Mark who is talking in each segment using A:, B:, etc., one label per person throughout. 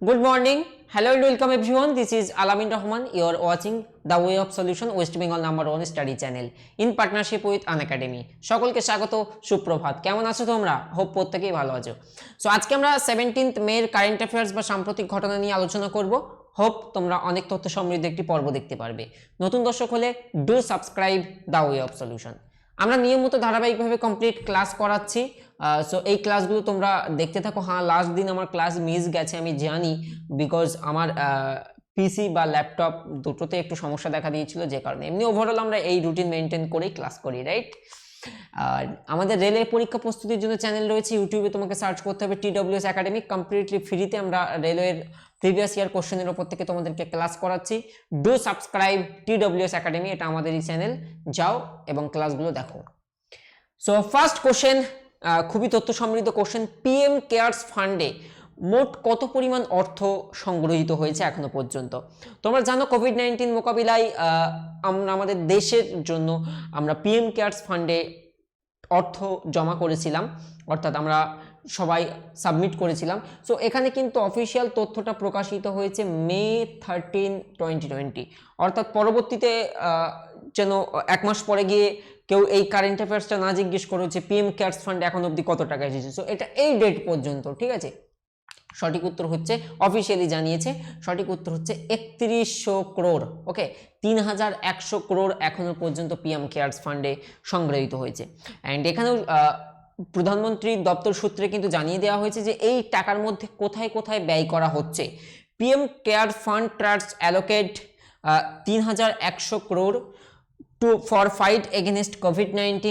A: Good morning. Hello and welcome everyone. This is Alamin Rahman. You are watching The Way of Solution West Bengal #1 study channel in partnership with Unacademy. সকলকে স্বাগত, সুপ্রভাত। কেমন আছো তোমরা? Hope প্রত্যেকেই ভালো আছো। সো আজকে আমরা 17th মে এর কারেন্ট অ্যাফেয়ার্স বা সাম্প্রতিক ঘটনা নিয়ে আলোচনা করব। হোপ তোমরা অনেক তথ্য সমৃদ্ধ একটি পর্ব দেখতে পারবে। নতুন দর্শক হলে do subscribe the way of solution. আমরা নিয়মিত ধারাবাহিকভাবে কমপ্লিট ক্লাস করাচ্ছি। সো এই ক্লাসগুলো তোমরা দেখতে থাকো। হ্যাঁ, লাস্ট দিন আমার ক্লাস মিস গেছে আমি জানি, বিকজ আমার পিসি বা ল্যাপটপ দুটোতে একটু সমস্যা দেখা দিয়েছিল, যে কারণে। এমনি ওভারঅল আমরা এই রুটিন মেনটেন করেই ক্লাস করি, রাইট? আর আমাদের রেলের পরীক্ষা প্রস্তুতির জন্য চ্যানেল রয়েছে, ইউটিউবে তোমাকে সার্চ করতে হবে TWS একাডেমি। কমপ্লিটলি ফ্রিতে আমরা রেলওয়ের প্রিভিয়াস ইয়ার কোশ্চেনের ওপর থেকে তোমাদেরকে ক্লাস করাচ্ছি। ডু সাবস্ক্রাইব TWS একাডেমি, এটা আমাদেরই চ্যানেল। যাও এবং ক্লাসগুলো দেখো। সো ফার্স্ট কোশ্চেন, খুবই তথ্য সমৃদ্ধ কোশ্চেন। PM কেয়ারস ফান্ডে মোট কত পরিমাণ অর্থ সংগ্রহীত হয়েছে এখনো পর্যন্ত? তোমরা জানো কোভিড-19 মোকাবিলায় আমরা আমাদের দেশের জন্য আমরা PM কেয়ারস ফান্ডে অর্থ জমা করেছিলাম, অর্থাৎ আমরা সবাই সাবমিট করেছিলাম। সো এখানে কিন্তু অফিসিয়াল তথ্যটা প্রকাশিত হয়েছে May 13, 2020, অর্থাৎ পরবর্তীতে যেন এক মাস পরে গিয়ে কেউ এই কারেন্ট অ্যাফেয়ার্সটা না জিজ্ঞেস করে যে PM কেয়ারস ফান্ড এখন অবধি কত টাকা এসেছে। সো এটা এই ডেট পর্যন্ত, ঠিক আছে? সঠিক উত্তর হচ্ছে, অফিসিয়ালি জানিয়েছে, সঠিক উত্তর হচ্ছে 3100 করোড়। ওকে, 3100 করোড় এখনো পর্যন্ত PM কেয়ারস ফান্ডে সংগৃহীত হয়েছে। অ্যান্ড এখানেও প্রধানমন্ত্রীর দপ্তর সূত্রে কিন্তু জানিয়ে দেওয়া হয়েছে যে এই টাকার মধ্যে কোথায় কোথায় ব্যয় করা হচ্ছে। PM care fund trust allocate 3100 crore for fight against COVID-19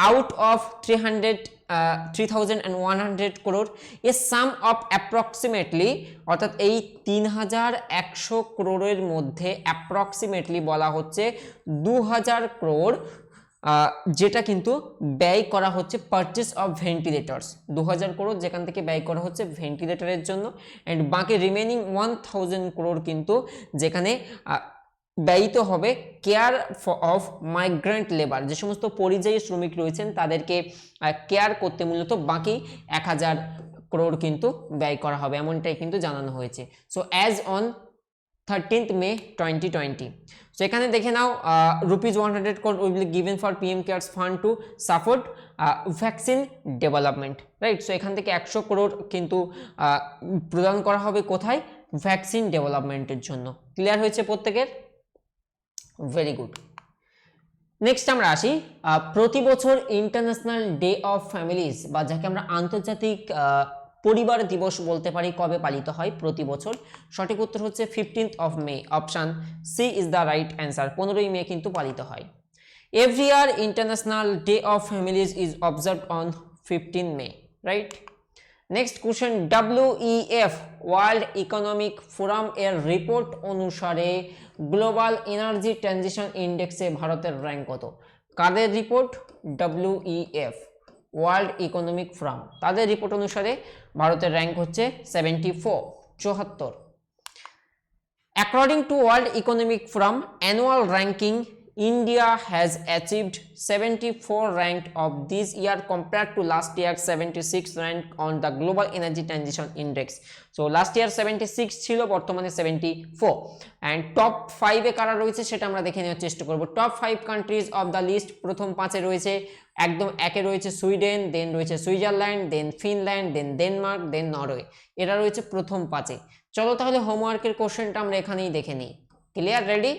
A: out of 3,100 crore, a sum of approximately, অর্থাৎ এই 3100 করোড়ের মধ্যে অ্যাপ্রক্সিমেটলি বলা হচ্ছে 2000 করোড় যেটা কিন্তু ব্যয় করা হচ্ছে পারচেস অফ ভেন্টিলেটরস। 2000 করোড় যেখান থেকে ব্যয় করা হচ্ছে ভেন্টিলেটরের জন্য, অ্যান্ড বাকি রিমেনিং 1000 করোড় কিন্তু যেখানে ব্যয়িত হবে কেয়ার অফ মাইগ্রেন্ট লেবার, যে সমস্ত পরিযায়ী শ্রমিক রয়েছেন তাদেরকে কেয়ার করতে মূলত বাকি 1000 করোড় কিন্তু ব্যয় করা হবে, এমনটাই কিন্তু জানানো হয়েছে। So as on 13th May 2020, so এখানে দেখে নাও ₹100 crore will be given for PM cares fund to support vaccine development, right? So এখান থেকে 100 করোড় কিন্তু প্রদান করা হবে কোথায়? ভ্যাকসিন ডেভেলপমেন্টের জন্য। ক্লিয়ার হয়েছে প্রত্যেকের? Very good. নেক্সট আমরা আসি, প্রতি বছর ইন্টারন্যাশনাল ডে অফ ফ্যামিলিজ, বা যাকে আমরা আন্তর্জাতিক পরিবার দিবস বলতে পারি, কবে পালিত হয় প্রতি বছর? সঠিক উত্তর হচ্ছে 15th of May। Option C is the right answer. 15ই মে কিন্তু পালিত হয়। Every year international day of families is observed on 15 May, right? Next question, WEF World Economic Forum এর রিপোর্ট অনুসারে গ্লোবাল এনার্জি ট্রানজিশন ইন্ডেক্সে ভারতের rank কত? কাদের রিপোর্ট? WEF ওয়ার্ল্ড ইকোনমিক ফোরাম, তাদের রিপোর্ট অনুসারে ভারতের র্যাঙ্ক হচ্ছে 74। According to World Economic Forum annual ranking, India has achieved 74 ranked of this year compared to last year 76 rank on the Global Energy Transition Index. So last year 76 ছিল, বর্তমানে 74। and top 5 এ কারা রয়েছে সেটা আমরা দেখে নেওয়ার চেষ্টা করব। Top 5 countries of the list, প্রথম 5-এ রয়েছে, একদম একে রয়েছে সুইডেন, দেন রয়েছে Switzerland, then Finland, then Denmark, then Norway. এরা রয়েছে প্রথম 5-এ। চলো তাহলে হোমওয়ার্কের কোশ্চেনটা আমরা এখানেই দেখে নিই। ক্লিয়ার? রেডি?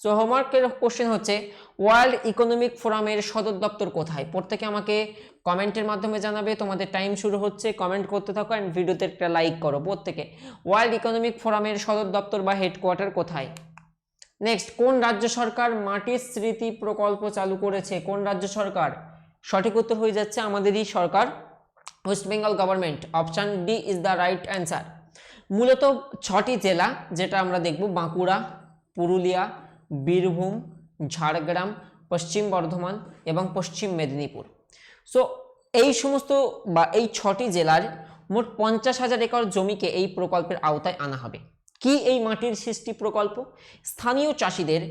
A: সো হোমওয়ার্কের কোশ্চেন হচ্ছে, ওয়ার্ল্ড ইকোনমিক ফোরামের সদর দপ্তর কোথায়? প্রত্যেকে আমাকে কমেন্টের মাধ্যমে জানাবে। তোমাদের টাইম শুরু হচ্ছে, কমেন্ট করতে থাকো অ্যান্ড ভিডিওতে একটা লাইক করো প্রত্যেকে। ওয়ার্ল্ড ইকোনমিক ফোরামের সদর দপ্তর বা হেডকোয়ার্টার কোথায়? নেক্সট, কোন রাজ্য সরকার মাটির স্মৃতি প্রকল্প চালু করেছে? কোন রাজ্য সরকার? সঠিক উত্তর হয়ে যাচ্ছে আমাদেরই সরকার, West Bengal government. Option D is the right answer. মূলত 6টি জেলা যেটা আমরা দেখব, বাঁকুড়া, পুরুলিয়া, বীরভূম, ঝাড়গ্রাম, পশ্চিম বর্ধমান এবং পশ্চিম মেদিনীপুর। সো এই সমস্ত বা এই 6টি জেলার মোট 50,000 একর জমিকে এই প্রকল্পের আওতায় আনা হবে। কি এই মাটির সৃষ্টি প্রকল্প? স্থানীয় চাষিদের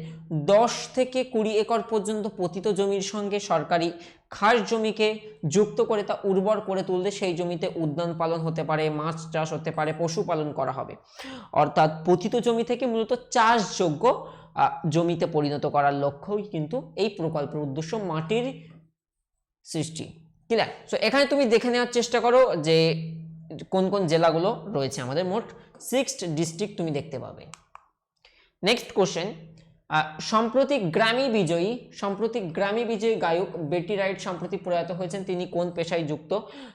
A: 10 থেকে 20 একর পর্যন্ত পতিত জমির সঙ্গে সরকারি খাস জমিকে যুক্ত করে তা উর্বর করে তুলতে সেই জমিতে উদ্যান পালন হতে পারে, মাছ চাষ হতে পারে, পশুপালন করা হবে। অর্থাৎ পতিত জমি থেকে মূলত চাষযোগ্য জমিতে পরিণত করার লক্ষ্যই কিন্তু এই প্রকল্পের উদ্দেশ্য, মাটির সৃষ্টি। ক্লিয়ার? সো এখানে তুমি দেখে নেওয়ার চেষ্টা করো যে কোন কোন জেলাগুলো রয়েছে আমাদের, মোট 6 ডিস্ট্রিক্ট তুমি দেখতে পাবে। নেক্সট কোশ্চেন, সম্প্রতি গ্র্যামি বিজয়ী গায়ক বেটি রাইট সম্প্রতি প্রয়াত হয়েছেন, তিনি কোন পেশায় যুক্ত?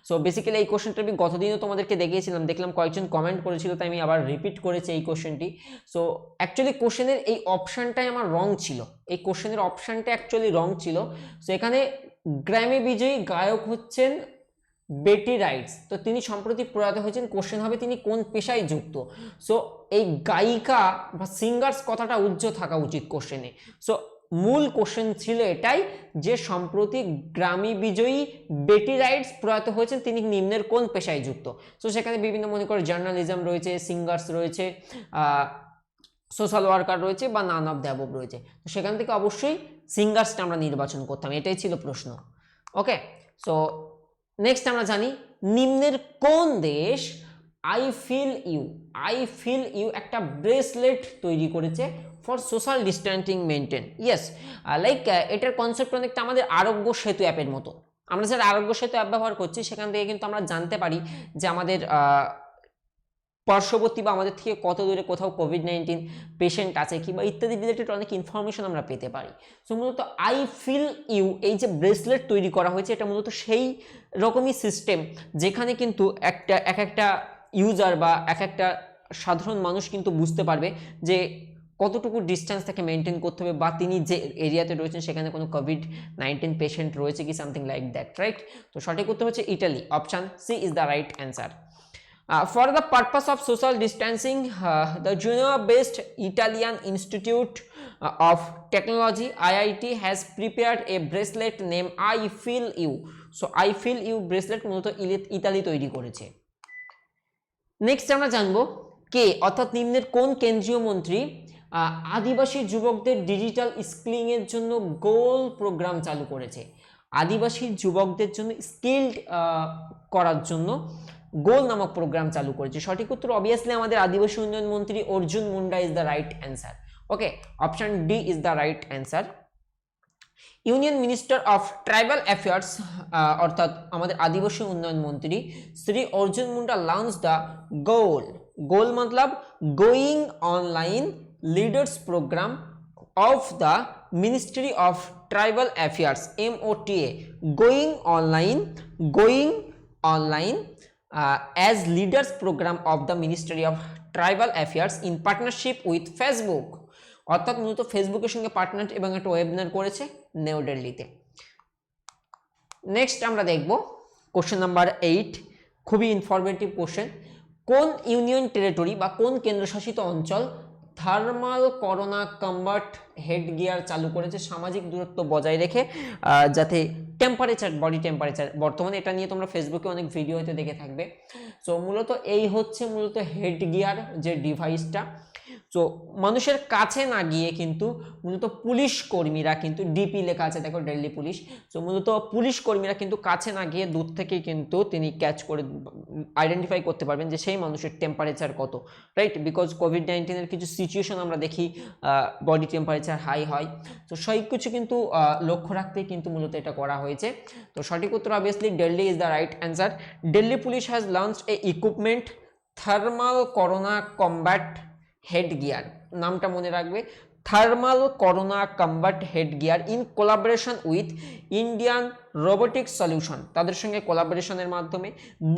A: সো বেসিক্যালি এই কোশ্চেনটা আমি গতদিনও তোমাদেরকে দেখিয়েছিলাম, দেখলাম কয়েকজন কমেন্ট করেছিল, তাই আমি আবার রিপিট করেছি এই কোশ্চেনটি। সো অ্যাকচুয়ালি কোশ্চেনের এই অপশানটাই আমার রং ছিল, এই কোশ্চেনের অপশানটা অ্যাকচুয়ালি রং ছিল। সো এখানে গ্র্যামি বিজয়ী গায়ক হচ্ছেন বেটি রাইটস, তো তিনি সম্প্রতি প্রয়াত হয়েছেন। কোশ্চেন হবে তিনি কোন পেশায় যুক্ত। সো এই গায়িকা বা সিঙ্গার্স কথাটা উজ্জ্বল থাকা উচিত কোশ্চেনে। সো মূল কোশ্চেন ছিল এটাই যে সম্প্রতি গ্র্যামি বিজয়ী বেটি রাইটস প্রয়াত হয়েছেন, তিনি নিম্নের কোন পেশায় যুক্ত। সো সেখানে বিভিন্ন মনে করে জার্নালিজম রয়েছে, সিঙ্গার্স রয়েছে, সোশ্যাল ওয়ার্কার রয়েছে বা নান অফ দ্য অ্যাবভ রয়েছে। তো সেখান থেকে অবশ্যই সিঙ্গার্সটা আমরা নির্বাচন করতাম, এটাই ছিল প্রশ্ন। ওকে, সো নেক্সট আমরা জানি নিম্নের কোন দেশ আই ফিল ইউ একটা ব্রেসলেট তৈরি করেছে for social distancing maintain. Yes, like এটার কনসেপ্ট অনেকটা আমাদের আরোগ্য সেতু অ্যাপের মতো। আমরা যারা আরোগ্য সেতু অ্যাপ ব্যবহার করছি সেখান থেকে কিন্তু আমরা জানতে পারি যে আমাদের পার্শ্ববর্তী বা আমাদের থেকে কত দূরে কোথাও কোভিড-19 পেশেন্ট আছে কিংবা ইত্যাদি রিলেটেড অনেক ইনফরমেশন আমরা পেতে পারি। সো মূলত আই ফিল ইউ এই যে ব্রেসলেট তৈরি করা হয়েছে, এটা মূলত সেই রকমই সিস্টেম যেখানে কিন্তু এক একটা ইউজার বা এক একটা সাধারণ মানুষ কিন্তু বুঝতে পারবে যে কতটুকু ডিস্টেন্স তাকে মেনটেন করতে হবে বা তিনি যে এরিয়াতে রয়েছেন সেখানে কোনো কোভিড-19 পেশেন্ট রয়েছে কি, সামথিং লাইক দ্যাট, রাইট? তো সঠিক উত্তর হচ্ছে Italy, option C is the right answer. For the purpose of social distancing, the Genoa-based Italian Institute of Technology (IIT) has prepared a bracelet named I Feel You. So I Feel You bracelet মূলত Italy তৈরি করেছে। Next আমরা জানবো কে অর্থাৎ নিম্নের কোন কেন্দ্রীয় মন্ত্রী আদিবাসী যুবকদের ডিজিটাল স্কিলিং এর জন্য গোল প্রোগ্রাম চালু করেছে। আদিবাসী যুবকদের জন্য স্কিলড করার জন্য গোল নামক প্রোগ্রাম চালু করেছে। সঠিক উত্তর অবভিয়াসলি আমাদের আদিবাসী উন্নয়ন মন্ত্রী Arjun Munda is the right answer. Okay, option D is the right answer. Union minister of tribal affairs অর্থাৎ আমাদের আদিবাসী উন্নয়ন মন্ত্রী Shri Arjun Munda launch the goal মতলব going online leaders program of the ministry of tribal affairs MOTA, going online as leaders program of the Ministry of Tribal Affairs in partnership with Facebook, অর্থাৎ মূলত ফেসবুকের সঙ্গে পার্টনার এবং একটা ওয়েবিনার করেছে new দিল্লিতে। Next আমরা দেখব কোশ্চেন নাম্বার 8, খুবই ইনফরমেটিভ কোশ্চেন। কোন ইউনিয়ন টেরিটরি বা কোন কেন্দ্রশাসিত অঞ্চল thermal corona combat head gear চালু করেছে সামাজিক দূরত্ব বজায় রেখে যাতে টেম্পারেচার, বডি টেম্পারেচার, বর্তমানে এটা নিয়ে তোমরা ফেসবুকে অনেক ভিডিও হয়তো দেখে থাকবে। সো মূলত এই হচ্ছে মূলত হেড গিয়ার যে ডিভাইসটা। সো মানুষের কাছে না গিয়ে কিন্তু মূলত পুলিশ কর্মীরা কিন্তু ডিপি লেখা আছে দেখো, দিল্লি পুলিশ। সো মূলত পুলিশ কর্মীরা কিন্তু কাছে না গিয়ে দূর থেকেই কিন্তু তিনি ক্যাচ করে আইডেন্টিফাই করতে পারবেন যে সেই মানুষের টেম্পারেচার কত, রাইট? বিকজ কোভিড-19 এর কিছু সিচুয়েশন আমরা দেখি বডি টেম্পারেচার হাই হয়। তো সেই কিছু কিন্তু লক্ষ্য রাখতেই কিন্তু মূলত এটা করা হয়েছে। তো সঠিক উত্তর obviously Delhi is the right answer. Delhi police has launched a equipment thermal corona combat head gear, নামটা মনে রাখবে, thermal corona combat head gear in collaboration with Indian robotics solution, তাদের সঙ্গে কোলাবোরেশনের মাধ্যমে।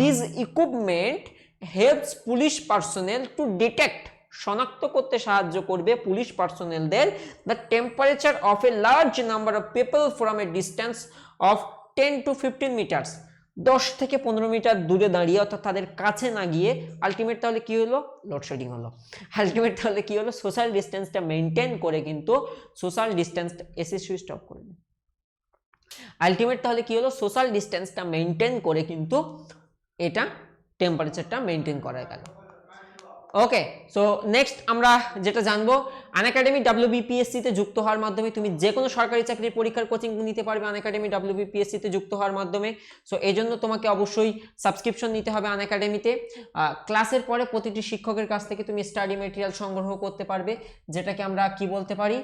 A: This equipment helps police personnel to detect, শনাক্ত করতে সাহায্য করবে পুলিশ পার্সোনেলদের the temperature of a large number of people from a distance of 10 to 15 meters, 10 থেকে 15 মিটার দূরে দাঁড়িয়ে, অর্থাৎ তাদের কাছে না গিয়ে। আলটিমেট তাহলে কি হলো? লোডশেডিং হলো। আলটিমেট তাহলে কি হলো? সোশ্যাল ডিস্টেন্সটা মেনটেন করে কিন্তু social distance AC switch off করে দিন। আলটিমেট তাহলে কি হলো? সোশ্যাল ডিস্টেন্সটা মেনটেন করে কিন্তু এটা টেম্পারেচারটা মেনটেন করা গেল। ওকে, সো নেক্সট আমরা যেটা জানবো, আনএকাডেমি WBPSC তে যুক্ত হওয়ার মাধ্যমে তুমি যে কোনো সরকারি চাকরির পরীক্ষার কোচিং নিতে পারবে আনএকাডেমি WBPSC তে যুক্ত হওয়ার মাধ্যমে। সো এই জন্য তোমাকে অবশ্যই সাবস্ক্রিপশন নিতে হবে আনএকাডেমিতে। ক্লাসের পরে প্রতিটি শিক্ষকের কাছ থেকে তুমি স্টাডি মেটেরিয়াল সংগ্রহ করতে পারবে, যেটাকে আমরা কি বলতে পারি,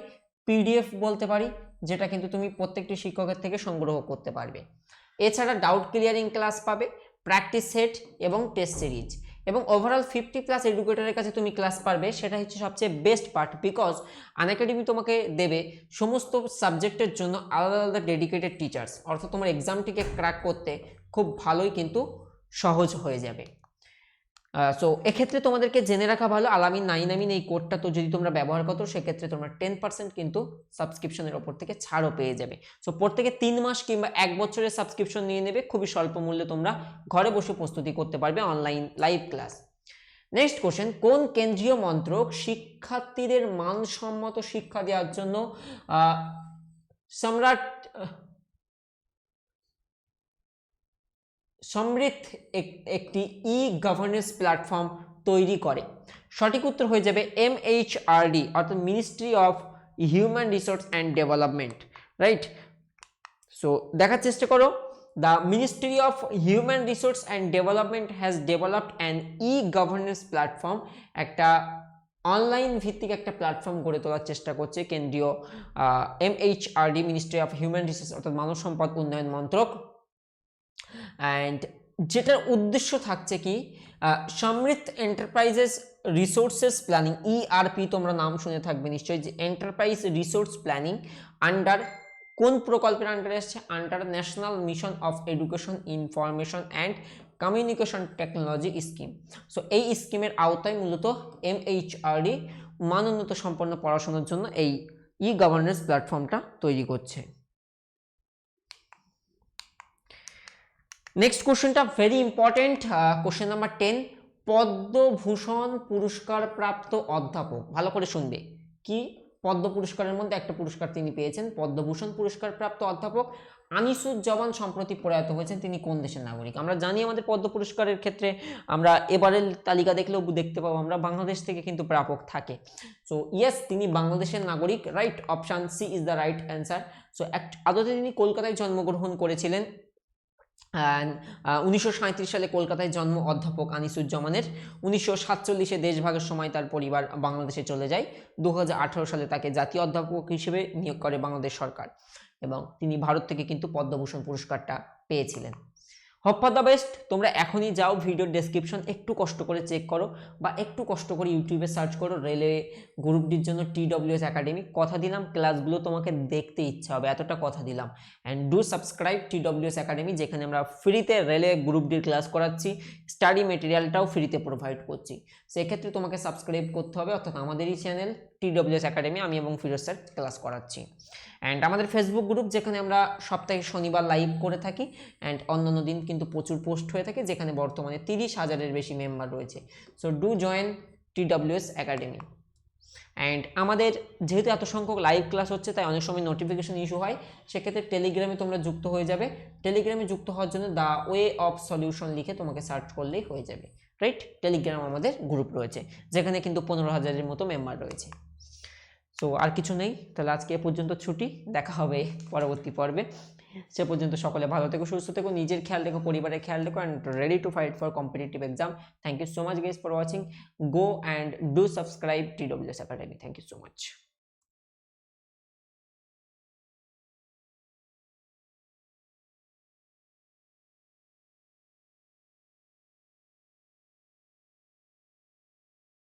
A: PDF বলতে পারি, যেটা কিন্তু তুমি প্রত্যেকটি শিক্ষকের থেকে সংগ্রহ করতে পারবে। এছাড়া ডাউট ক্লিয়ারিং ক্লাস পাবে, প্র্যাকটিস সেট এবং টেস্ট সিরিজ, এবং ওভারঅল 50+ এডুকেটরের কাছে তুমি ক্লাস পারবে। সেটা হচ্ছে সবচেয়ে বেস্ট পার্ট, বিকজ আনএকাডেমি তোমাকে দেবে সমস্ত সাবজেক্টের জন্য আলাদা আলাদা ডেডিকেটেড টিচার্স, অর্থাৎ তোমার এক্সামটিকে ক্র্যাক করতে খুব ভালোই কিন্তু সহজ হয়ে যাবে। সো এক্ষেত্রে তোমাদেরকে জেনে রাখা ভালো, আলামিন 9 এই কোডটা তো যদি তোমরা ব্যবহার করো সেক্ষেত্রে তোমরা 10% কিন্তু সাবস্ক্রিপশনের ওপর থেকে ছাড়ও পেয়ে যাবে। সো প্রত্যেকে 3 মাস কিংবা 1 বছরের সাবস্ক্রিপশন নিয়ে নেবে, খুবই স্বল্প মূল্যে তোমরা ঘরে বসে প্রস্তুতি করতে পারবে online live class. Next question, কোন কেন্দ্রীয় মন্ত্রক শিক্ষার্থীদের মানসম্মত শিক্ষা দেওয়ার জন্য সমৃদ্ধ একটি গভর্নেন্স প্ল্যাটফর্ম তৈরি করে? সঠিক উত্তর হয়ে যাবে MHRD, অর্থাৎ ministry of human resource and development, right? So দেখার চেষ্টা করো, the ministry of human resource and development has developed an governance platform, একটা অনলাইন ভিত্তিক একটা প্ল্যাটফর্ম গড়ে তোলার চেষ্টা করছে কেন্দ্রীয় MHRD, ministry of human resource অর্থাৎ মানব সম্পদ উন্নয়ন মন্ত্রক। অ্যান্ড যেটার উদ্দেশ্য থাকছে কি, সমৃদ্ধ এন্টারপ্রাইজেস রিসোর্সেস প্ল্যানিং, ERP তোমরা নাম শুনে থাকবে নিশ্চয়ই, যে এন্টারপ্রাইজ রিসোর্স প্ল্যানিং আন্ডার কোন প্রকল্পের আন্ডারে আসছে? Under national mission of education information and communication technology scheme. So এই স্কিমের আওতায় মূলত MHRD মানোন্নত সম্পন্ন পড়াশোনার জন্য এই গভর্নেন্স প্ল্যাটফর্মটা তৈরি করছে। নেক্সট কোশ্চেনটা very important, question number 10, Padma Bhushan পুরস্কার প্রাপ্ত অধ্যাপক, ভালো করে শুনবে, কি পদ্ম পুরস্কারের মধ্যে একটা পুরস্কার তিনি পেয়েছেন, পদ্মভূষণ পুরস্কার প্রাপ্ত অধ্যাপক আনিসুজ্জামান সম্প্রতি প্রয়াত হয়েছেন, তিনি কোন দেশের নাগরিক? আমরা জানি আমাদের পদ্ম পুরস্কারের ক্ষেত্রে আমরা এবারের তালিকা দেখলেও দেখতে পাবো আমরা বাংলাদেশ থেকে কিন্তু প্রাপক থাকে। সো ইয়েস, তিনি বাংলাদেশের নাগরিক, right? Option C is the right answer. So আদতে তিনি কলকাতায় জন্মগ্রহণ করেছিলেন। 1937 সালে কলকাতায় জন্ম অধ্যাপক আনিসুজ্জামানের। 1947-এ দেশভাগের সময় তার পরিবার বাংলাদেশে চলে যায়। 2018 সালে তাকে জাতীয় অধ্যাপক হিসেবে নিয়োগ করে বাংলাদেশ সরকার, এবং তিনি ভারত থেকে কিন্তু পদ্মভূষণ পুরস্কারটা পেয়েছিলেন। Hope for the best. তোমরা এখনই যাও ভিডিওর ডেসক্রিপশন একটু কষ্ট করে চেক করো, বা একটু কষ্ট করে ইউটিউবে সার্চ করো রেলওয়ে গ্রুপ ডির জন্য TWS একাডেমি। কথা দিলাম ক্লাসগুলো তোমাকে দেখতে ইচ্ছা হবে, এতটা কথা দিলাম। And do subscribe TWS academy, যেখানে আমরা ফ্রিতে রেলওয়ে গ্রুপ ডির ক্লাস করাচ্ছি, স্টাডি মেটেরিয়ালটাও ফ্রিতে প্রোভাইড করছি। সেক্ষেত্রে তোমাকে সাবস্ক্রাইব করতে হবে, অর্থাৎ আমাদেরই চ্যানেল TWS একাডেমি, আমি এবং ফিরোজ স্যার ক্লাস করাচ্ছি। অ্যান্ড আমাদের ফেসবুক গ্রুপ, যেখানে আমরা সপ্তাহে শনিবার লাইভ করে থাকি, অ্যান্ড অন্যান্য দিন কিন্তু প্রচুর পোস্ট হয়ে থাকে, যেখানে বর্তমানে 30,000-এর বেশি মেম্বার রয়েছে। So do join TWS academy. And আমাদের যেহেতু এত সংখ্যক লাইভ ক্লাস হচ্ছে, তাই অনেক সময় নোটিফিকেশন ইস্যু হয়, সেক্ষেত্রে টেলিগ্রামে তোমরা যুক্ত হয়ে যাবে। টেলিগ্রামে যুক্ত হওয়ার জন্য দ্য ওয়ে অফ সলিউশন লিখে তোমাকে সার্চ করলেই হয়ে যাবে, রাইট? টেলিগ্রাম আমাদের গ্রুপ রয়েছে, যেখানে কিন্তু 15,000-এর মতো মেম্বার রয়েছে। সো আর কিছু নেই, তাহলে আজকে এ পর্যন্ত ছুটি, দেখা হবে পরবর্তী পর্বে। সে পর্যন্ত সকলে ভালো থেকো, সুস্থ থেকো, নিজের খেয়াল রেখো, পরিবারের খেয়াল রেখো, and ready to fight for competitive exam. Thank you so much guys for watching. Go and do subscribe TWS academy. Thank you so much.